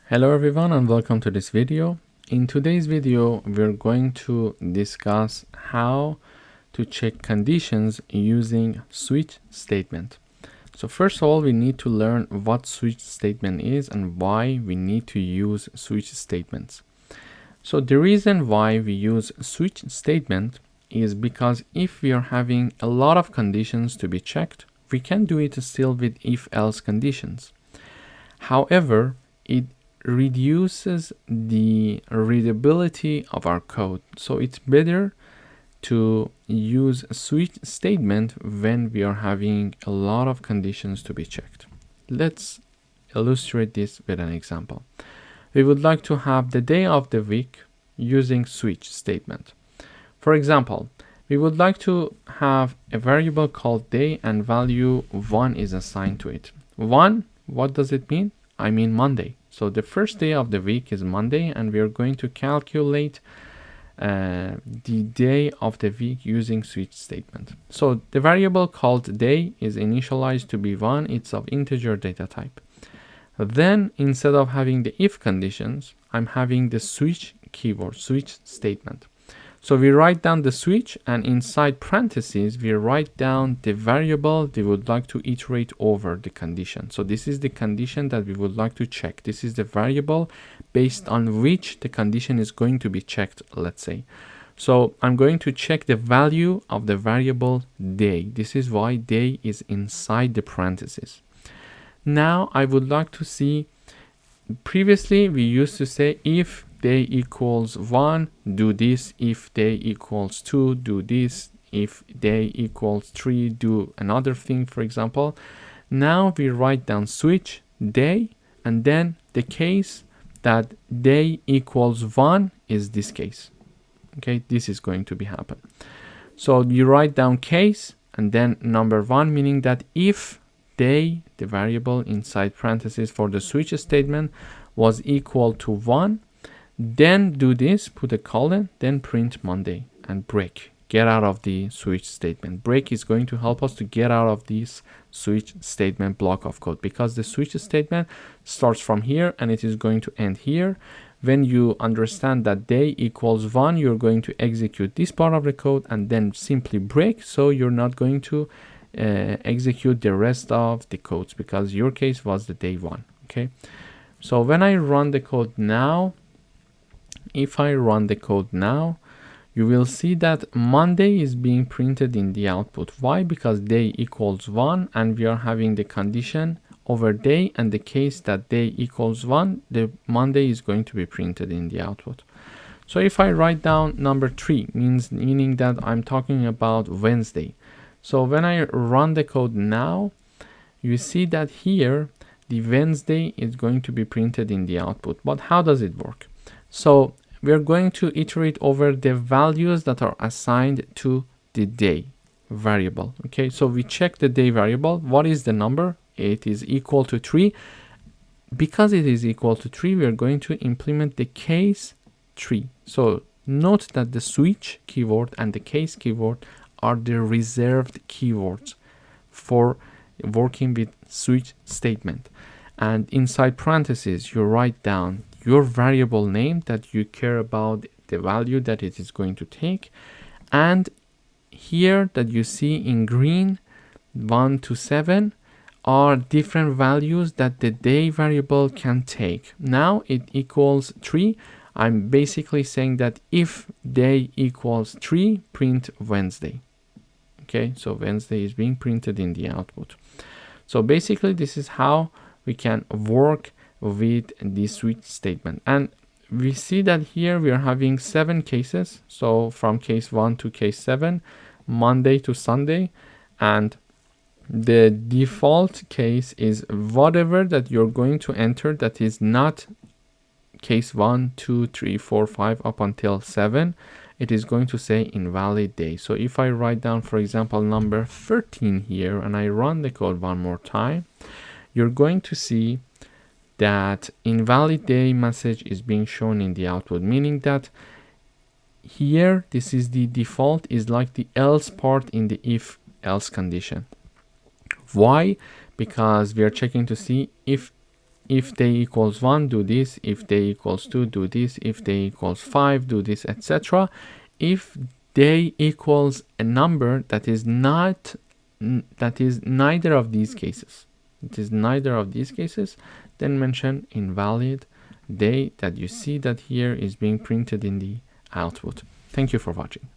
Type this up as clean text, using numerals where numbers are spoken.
Hello everyone and welcome to this video. In today's video, we're going to discuss how to check conditions using switch statement. So first of all, we need to learn what switch statement is and why we need to use switch statements. So the reason why we use switch statement is because if we are having a lot of conditions to be checked, we can do it still with if-else conditions. However, it reduces the readability of our code. So it's better to use a switch statement when we are having a lot of conditions to be checked. Let's illustrate this with an example. We would like to have the day of the week using switch statement. For example, we would like to have a variable called day and value 1 is assigned to it. 1, what does it mean? I mean Monday. So the first day of the week is Monday, and we are going to calculate the day of the week using switch statement. So the variable called day is initialized to be 1. It's of integer data type. Then instead of having the if conditions, I'm having the switch keyword, switch statement. So we write down the switch, and inside parentheses, we write down the variable we would like to iterate over the condition. So this is the condition that we would like to check. This is the variable based on which the condition is going to be checked, let's say. So I'm going to check the value of the variable day. This is why day is inside the parentheses. Now I would like to see, previously we used to say if day equals 1, do this. If day equals 2, do this. If day equals 3, do another thing, for example. Now we write down switch day, and then the case that day equals 1 is this case. Okay, this is going to be happen. So you write down case and then number 1, meaning that if day, the variable inside parentheses for the switch statement, was equal to 1, then do this, put a colon, then print Monday and break. Get out of the switch statement. Break is going to help us to get out of this switch statement block of code, because the switch statement starts from here and it is going to end here. When you understand that day equals 1, you're going to execute this part of the code and then simply break. So you're not going to execute the rest of the codes, because your case was the day 1. Okay. So when I run the code now, if I run the code now, you will see that Monday is being printed in the output. Why? Because day equals 1 and we are having the condition over day, and the case that day equals 1, the Monday is going to be printed in the output. So if I write down number 3, meaning that I'm talking about Wednesday. So when I run the code now, you see that here the Wednesday is going to be printed in the output. But how does it work? So we're going to iterate over the values that are assigned to the day variable. Okay, so we check the day variable. What is the number? It is equal to 3. Because it is equal to 3, we are going to implement the case 3. So note that the switch keyword and the case keyword are the reserved keywords for working with switch statement. And inside parentheses, you write down your variable name that you care about, the value that it is going to take. And here that you see in green, 1 to 7 are different values that the day variable can take. Now it equals 3. I'm basically saying that if day equals 3, print Wednesday. Okay, so Wednesday is being printed in the output. So basically this is how we can work with the switch statement. And we see that here we are having 7 cases. So from case 1 to case 7, Monday to Sunday, and the default case is whatever that you're going to enter that is not case 1, 2, 3, 4, 5 up until 7. It is going to say invalid day. So if I write down, for example, number 13 here and I run the code one more time, you're going to see that invalid day message is being shown in the output, meaning that here this is the default, is like the else part in the if else condition. Why? Because we are checking to see if if they equals 1, do this. If they equals 2, do this. If they equals 5, do this, etc. If they equals a number that is neither of these cases, then mention invalid day that you see that here is being printed in the output. Thank you for watching.